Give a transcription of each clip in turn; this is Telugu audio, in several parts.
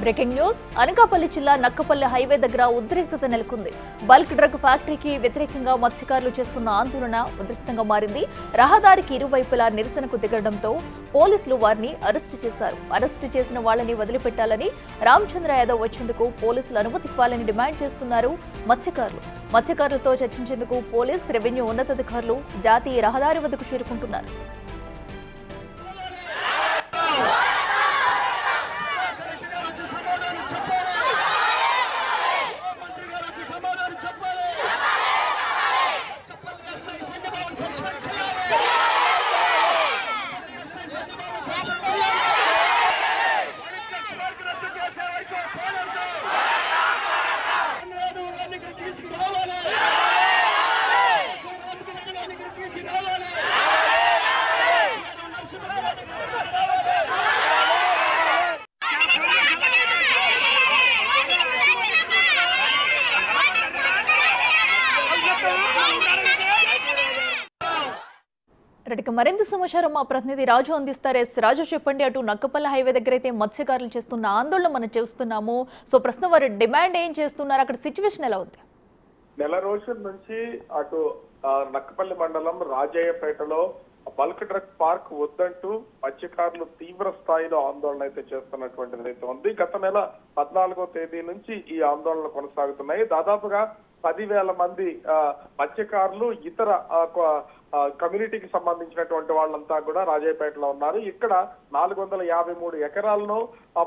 బ్రేకింగ్ న్యూస్ అనకాపల్లి జిల్లా నక్కపల్లి హైవే దగ్గర ఉద్రిక్తత నెలకొంది. బల్క్ డ్రగ్ ఫ్యాక్టరీకి వ్యతిరేకంగా మత్స్యకారులు చేస్తున్న ఆందోళన ఉద్రిక్తంగా మారింది. రహదారికి ఇరువైపులా నిరసనకు దిగడంతో పోలీసులు వారిని అరెస్టు చేశారు. అరెస్టు చేసిన వాళ్ళని వదిలిపెట్టాలని రామచంద్ర యాదవ్ వచ్చేందుకు పోలీసులు అనుమతి ఇవ్వాలని డిమాండ్ చేస్తున్నారు మత్స్యకారులు. మత్స్యకారులతో చర్చించేందుకు పోలీస్, రెవెన్యూ ఉన్నతాధికారులు జాతీయ రహదారి వద్దకు చేరుకుంటున్నారు. మరింత సమాచారం మా ప్రతినిధి రాజు అందిస్తారు. రాజు చెప్పండి, అటు నక్కపల్లి హైవే దగ్గర అయితే మత్స్యకారులు చేస్తున్న ఆందోళన మనం చూస్తున్నాము. సో ప్రస్తుతం వారు డిమాండ్ ఏం చేస్తున్నారు, అక్కడ సిచ్యువేషన్ ఎలా ఉంది? నెల రోజుల నుంచి అటు నక్కపల్లి మండలం రాజయ్యపేటలో బల్క్ డ్రగ్ పార్క్ వద్దంటూ మత్స్యకారులు తీవ్ర స్థాయిలో ఆందోళన అయితే చేస్తున్నటువంటిది అయితే ఉంది. గత నెల 14వ తేదీ నుంచి ఈ ఆందోళనలు కొనసాగుతున్నాయి. దాదాపుగా 10,000 మంది మత్స్యకారులు ఇతర కమ్యూనిటీకి సంబంధించినటువంటి వాళ్ళంతా కూడా రాజయ్యపేటలో ఉన్నారు. ఇక్కడ 453 ఎకరాలను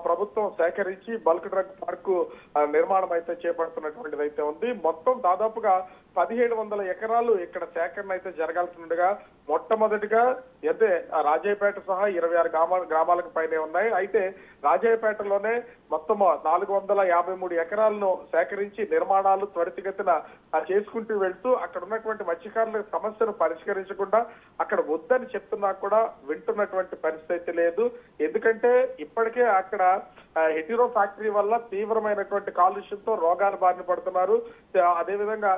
ప్రభుత్వం సేకరించి బల్క్ డ్రగ్ పార్కు నిర్మాణం అయితే చేపడుతున్నటువంటిది అయితే ఉంది. మొత్తం దాదాపుగా 1700 ఎకరాలు ఇక్కడ సేకరణ అయితే జరగాల్సి ఉండగా మొట్టమొదటిగా అయితే రాజయ్యపేట సహా 26 గ్రామాలకు పైనే ఉన్నాయి. అయితే రాజయ్యపేటలోనే మొత్తం 453 ఎకరాలను సేకరించి నిర్మాణాలు త్వరితగతిన చేసుకుంటూ వెళ్తూ అక్కడ ఉన్నటువంటి మత్స్యకారుల సమస్యను పరిష్కరించకుండా అక్కడ వద్దని చెప్తున్నా కూడా వింటున్నటువంటి పరిస్థితి లేదు. ఎందుకంటే ఇప్పటికే అక్కడ హెటిరో ఫ్యాక్టరీ వల్ల తీవ్రమైనటువంటి కాలుష్యంతో రోగాలు బారిన పడుతున్నారు. అదేవిధంగా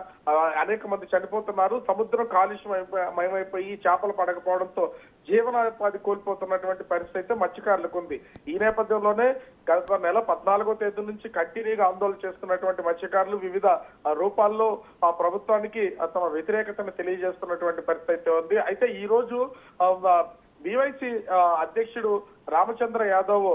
అనేక మంది చనిపోతున్నారు. సముద్రం కాలుష్యమయమైపోయి చేపలు పడకపోవడంతో జీవనోపాధి కోల్పోతున్నటువంటి పరిస్థితి మత్స్యకారులకు ఉంది. ఈ నేపథ్యంలోనే గత నెల 14వ తేదీ నుంచి కంటిన్యూగా ఆందోళన చేస్తున్నటువంటి మత్స్యకారులు వివిధ రూపాల్లో ఆ ప్రభుత్వానికి తమ వ్యతిరేకతను తెలియజేస్తున్నటువంటి పరిస్థితి ఉంది. అయితే ఈ రోజు బీవైసీ అధ్యక్షుడు Ramachandra Yadav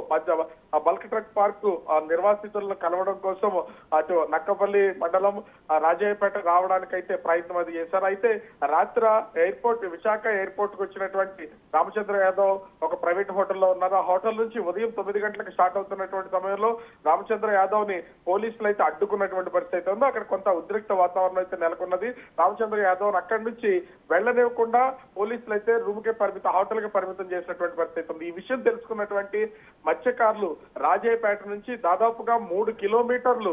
bulk drug park నిర్వాసితులను కలవడం కోసం అటు నక్కపల్లి మండలం రాజయ్యపేట రావడానికైతే ప్రయత్నం అది చేశారు. అయితే రాత్రి విశాఖ ఎయిర్పోర్ట్ కు వచ్చినటువంటి రామచంద్ర యాదవ్ ఒక ప్రైవేట్ హోటల్లో ఉన్నారు. ఆ హోటల్ నుంచి ఉదయం 9 గంటలకు స్టార్ట్ అవుతున్నటువంటి సమయంలో రామచంద్ర యాదవ్ ని పోలీసులు అయితే అడ్డుకున్నటువంటి పరిస్థితి ఉంది. అక్కడ కొంత ఉద్రిక్త వాతావరణం అయితే నెలకొన్నది. రామచంద్ర యాదవ్ అక్కడి నుంచి వెళ్లనివ్వకుండా పోలీసులు అయితే హోటల్ కి పరిమితం చేసినటువంటి పరిస్థితి ఉంది. ఈ విషయం తెలుసుకున్నటువంటి మత్స్యకారులు రాజయ్యపేట నుంచి దాదాపుగా 3 కిలోమీటర్లు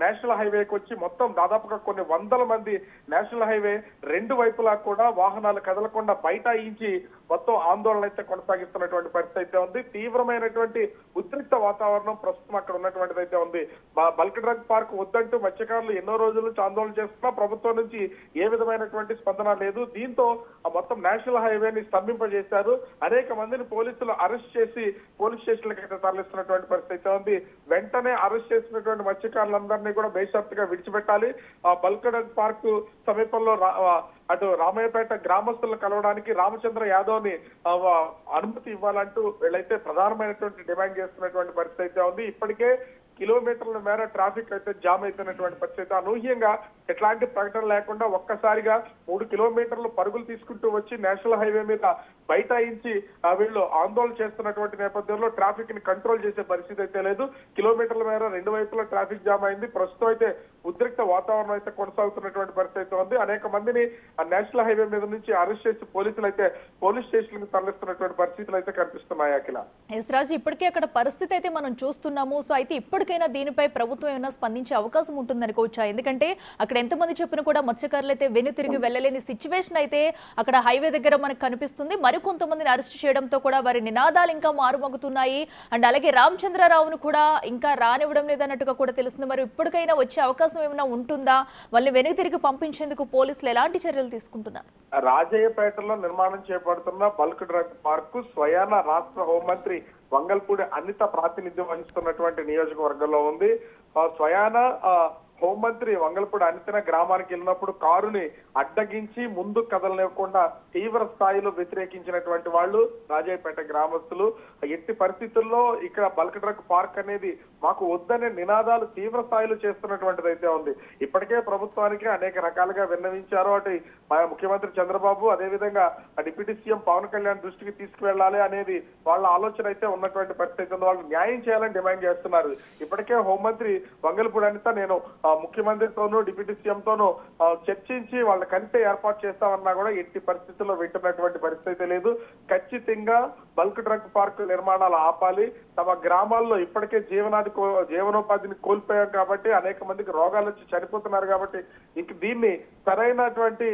నేషనల్ హైవేకి వచ్చి మొత్తం దాదాపుగా కొన్ని వందల మంది నేషనల్ హైవే 2 వైపులా కూడా వాహనాలు కదలకుండా బైఠాయించి మొత్తం ఆందోళన అయితే కొనసాగిస్తున్నటువంటి పరిస్థితి అయితే ఉంది. తీవ్రమైనటువంటి ఉద్రిక్త వాతావరణం ప్రస్తుతం అక్కడ ఉన్నటువంటిది అయితే ఉంది. బల్క్ డ్రగ్ పార్క్ వద్దంటూ మత్స్యకారులు ఎన్నో రోజుల నుంచి ఆందోళన చేస్తున్నా ప్రభుత్వం నుంచి ఏ విధమైనటువంటి స్పందన లేదు. దీంతో మొత్తం నేషనల్ హైవేని స్తంభింపజేశారు. అనేక మందిని పోలీసులు అరెస్ట్ చేసి పోలీస్ స్టేషన్లకు అయితే తరలిస్తున్నటువంటి పరిస్థితి ఉంది. వెంటనే అరెస్ట్ చేసినటువంటి మత్స్యకారులందరినీ కూడా బేషరతుగా విడిచిపెట్టాలి. బల్క్ డ్రగ్ పార్క్ సమీపంలో అటు రామయ్యపేట గ్రామస్తులను కలవడానికి రామచంద్ర యాదవ్ ని అనుమతి ఇవ్వాలంటూ వీళ్ళైతే ప్రధానమైనటువంటి డిమాండ్ చేస్తున్నటువంటి పరిస్థితి ఉంది. ఇప్పటికే కిలోమీటర్ల మేర ట్రాఫిక్ అయితే జామ్ అయిపోయినటువంటి పరిస్థితి. అనూహ్యంగా ఎట్లాంటి ప్రకటన లేకుండా ఒక్కసారిగా 3 కిలోమీటర్లు పరుగులు తీసుకుంటూ వచ్చి నేషనల్ హైవే మీద బైఠాయించి వీళ్ళు ఆందోళన చేస్తున్నటువంటి నేపథ్యంలో ట్రాఫిక్ ని కంట్రోల్ చేసే పరిస్థితి అయితే లేదు. కిలోమీటర్ల మేర 2 వైపులా ట్రాఫిక్ జామ్ అయింది. ప్రస్తుతం అయితే ఉద్రిక్త వాతావరణం అయితే కొనసాగుతున్నటువంటి పరిస్థితి ఉంది. అనేక మందిని నేషనల్ హైవే మీద నుంచి అరెస్ట్ చేసి పోలీసులు అయితే పోలీస్ స్టేషన్లకు తరలిస్తున్నటువంటి పరిస్థితులు అయితే కనిపిస్తున్నాయి. అఖిల, రాజు, ఇప్పటికే అక్కడ పరిస్థితి అయితే మనం చూస్తున్నాము. సో అయితే ఇప్పటికైనా దీనిపై ప్రభుత్వం ఏమైనా స్పందించే అవకాశం ఉంటుందనుకోవచ్చా? ఎందుకంటే అక్కడ ఎంతమంది చెప్పినా కూడా మత్స్యకారులు అయితే వెనుతిరిగి వెళ్లలేని సిచ్యువేషన్ అయితే అక్కడ హైవే దగ్గర మనకు కనిపిస్తుంది. మరికొంతమందిని అరెస్ట్ చేయడంతో కూడా వారి నినాదాలు ఇంకా మారుమోగుతున్నాయి. అండ్ అలాగే రామచంద్రరావును కూడా ఇంకా రానివ్వడం లేదన్నట్టుగా కూడా తెలుస్తుంది. మరి ఇప్పటికైనా వచ్చే అవకాశం ఏమైనా ఉంటుందా? వాళ్ళని వెనక్కి తిరిగి పంపించేందుకు పోలీసులు ఎలాంటి చర్యలు తీసుకుంటున్నారు? రాజయ్యపేటలో నిర్మాణం చేపడుతున్న బల్క్ డ్రగ్ పార్క్ స్వయాన రాష్ట్ర హోంమంత్రి వంగల్పూడి అనిత ప్రాతినిధ్యం వహిస్తున్నటువంటి నియోజకవర్గంలో ఉంది. స్వయాన హోంమంత్రి వంగల్పూడి అనితన గ్రామానికి వెళ్ళినప్పుడు కారుని అడ్డగించి ముందు కదలనివ్వకుండా తీవ్ర స్థాయిలో వ్యతిరేకించినటువంటి వాళ్ళు రాజయ్యపేట గ్రామస్తులు. ఎట్టి పరిస్థితుల్లో ఇక్కడ బల్క్ డ్రగ్ పార్క్ అనేది మాకు వద్దనే నినాదాలు తీవ్ర స్థాయిలో చేస్తున్నటువంటిది అయితే ఉంది. ఇప్పటికే ప్రభుత్వానికి అనేక రకాలుగా విన్నవించారు. అటు ముఖ్యమంత్రి చంద్రబాబు, అదేవిధంగా డిప్యూటీ సీఎం పవన్ కళ్యాణ్ దృష్టికి తీసుకువెళ్లాలి అనేది వాళ్ళ ఆలోచన అయితే ఉన్నటువంటి పరిస్థితి ఉంది. వాళ్ళు న్యాయం చేయాలని డిమాండ్ చేస్తున్నారు. ఇప్పటికే హోంమంత్రి వంగల్పూడి అనిత నేను ముఖ్యమంత్రితోనూ డిప్యూటీ సీఎంతోనూ చర్చించి వాళ్ళ కంటే ఏర్పాటు చేస్తామన్నా కూడా ఎట్టి పరిస్థితుల్లో వింటున్నటువంటి పరిస్థితి లేదు. ఖచ్చితంగా బల్క్ డ్రగ్ పార్క్ నిర్మాణాలు ఆపాలి. తమ గ్రామాల్లో ఇప్పటికే జీవనోపాధిని కోల్పోయాం కాబట్టి అనేక మందికి రోగాలు వచ్చి చనిపోతున్నారు కాబట్టి ఇంక దీన్ని సరైనటువంటి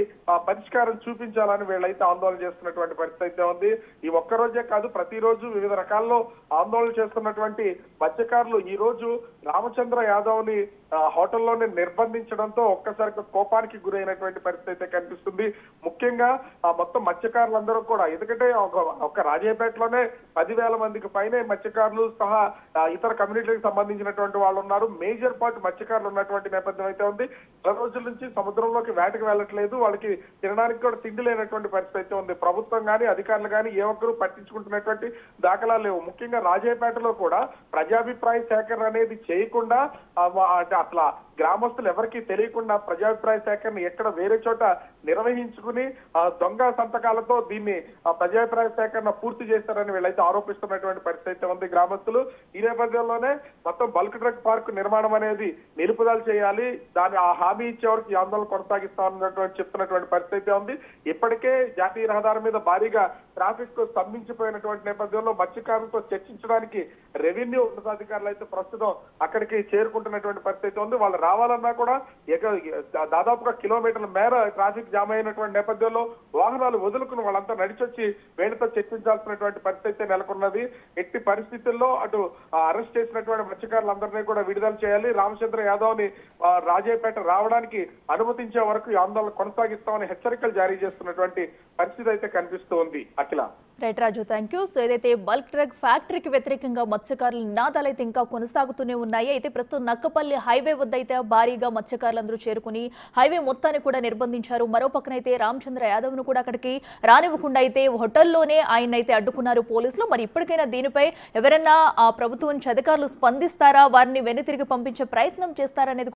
పరిష్కారం చూపించాలని వీళ్ళైతే ఆందోళన చేస్తున్నటువంటి పరిస్థితి అయితే ఉంది. ఈ ఒక్కరోజే కాదు, ప్రతిరోజు వివిధ రకాల్లో ఆందోళన చేస్తున్నటువంటి మత్స్యకారులు ఈ రోజు రామచంద్ర యాదవ్ ని హోటల్లోనే నిర్బంధించడంతో ఒక్కసారిగా కోపానికి గురైనటువంటి పరిస్థితి అయితే కనిపిస్తుంది. ముఖ్యంగా మొత్తం మత్స్యకారులందరూ కూడా, ఎందుకంటే ఒక రాజయ్యపేటలోనే 10,000 మందికి పైనే మత్స్యకారులు సహా ఇతర కమ్యూనిటీలకు సంబంధించినటువంటి వాళ్ళు ఉన్నారు. మేజర్ పార్ట్ మత్స్యకారులు ఉన్నటువంటి నేపథ్యం అయితే ఉంది. చాలా రోజుల నుంచి సముద్రంలోకి వేటకు వెళ్ళట్లేదు, వాళ్ళకి తినడానికి కూడా తిండి లేనటువంటి పరిస్థితి అయితే ఉంది. ప్రభుత్వం కానీ అధికారులు కానీ ఏ ఒక్కరూ పట్టించుకుంటున్నటువంటి దాఖలాలు లేవు. ముఖ్యంగా రాజయ్యపేటలో కూడా ప్రజాభిప్రాయ సేకరణ అనేది చేయకుండా అట్లా గ్రామస్తులు ఎవరికి తెలియకుండా ప్రజాభిప్రాయ సేకరణ ఎక్కడ వేరే చోట నిర్వహించుకుని దొంగ సంతకాలతో దీన్ని ప్రజాభిప్రాయ సేకరణ పూర్తి చేస్తారని వీళ్ళైతే ఆరోపిస్తున్నటువంటి పరిస్థితి ఉంది గ్రామస్తులు. ఈ నేపథ్యంలోనే మొత్తం బల్క్ డ్రగ్ పార్క్ నిర్మాణం అనేది నిలుపుదల చేయాలి, దాన్ని ఆ హామీ ఇచ్చే వరకు ఈ ఆందోళన కొనసాగిస్తామన్నటువంటి చెప్తున్నటువంటి పరిస్థితి ఉంది. ఇప్పటికే జాతీయ రహదారి మీద భారీగా ట్రాఫిక్ స్తంభించిపోయినటువంటి నేపథ్యంలో మత్స్యకారులతో చర్చించడానికి రెవెన్యూ ఉన్నతాధికారులు అయితే ప్రస్తుతం అక్కడికి చేరుకుంటున్నటువంటి పరిస్థితి ఉంది. వాళ్ళు రావాలన్నా కూడా దాదాపుగా కిలోమీటర్ల మేర ట్రాఫిక్ జామ్ అయినటువంటి నేపథ్యంలో వాహనాలు వదులుకుని వాళ్ళంతా నడిచొచ్చి వీళ్ళతో చర్చించాల్సినటువంటి పరిస్థితి నెలకొన్నది. ఎట్టి పరిస్థితుల్లో అటు అరెస్ట్ చేసినటువంటి మత్స్యకారులందరినీ కూడా విడుదల చేయాలి, రామచంద్ర యాదవ్ ని రాజయ్యపేట రావడానికి అనుమతించే వరకు ఈ ఆందోళన కొనసాగిస్తామని హెచ్చరికలు జారీ చేస్తున్నటువంటి పరిస్థితి అయితే కనిపిస్తూ ఉంది. Akhila. Right Raju, thank you. So ఏదైతే బల్క్ డ్రగ్ ఫ్యాక్టరీకి వ్యతిరేకంగా మత్స్యకారుల నినాదాలు అయితే ఇంకా కొనసాగుతూనే ఉన్నాయి. అయితే ప్రస్తుతం నక్కపల్లి హైవే వద్ద అయితే భారీగా మత్స్యకారులందరూ చేరుకుని హైవే మొత్తాన్ని కూడా నిర్బంధించారు. మరో పక్కనైతే రామచంద్ర యాదవ్ ను కూడా అక్కడికి రానివ్వకుండా అయితే హోటల్లోనే ఆయన అయితే అడ్డుకున్నారు పోలీసులు. మరి ఇప్పటికైనా దీనిపై ఎవరైనా ఆ ప్రభుత్వం నుంచి అధికారులు స్పందిస్తారా, వారిని వెనుతిరిగి పంపించే ప్రయత్నం చేస్తారా అనేది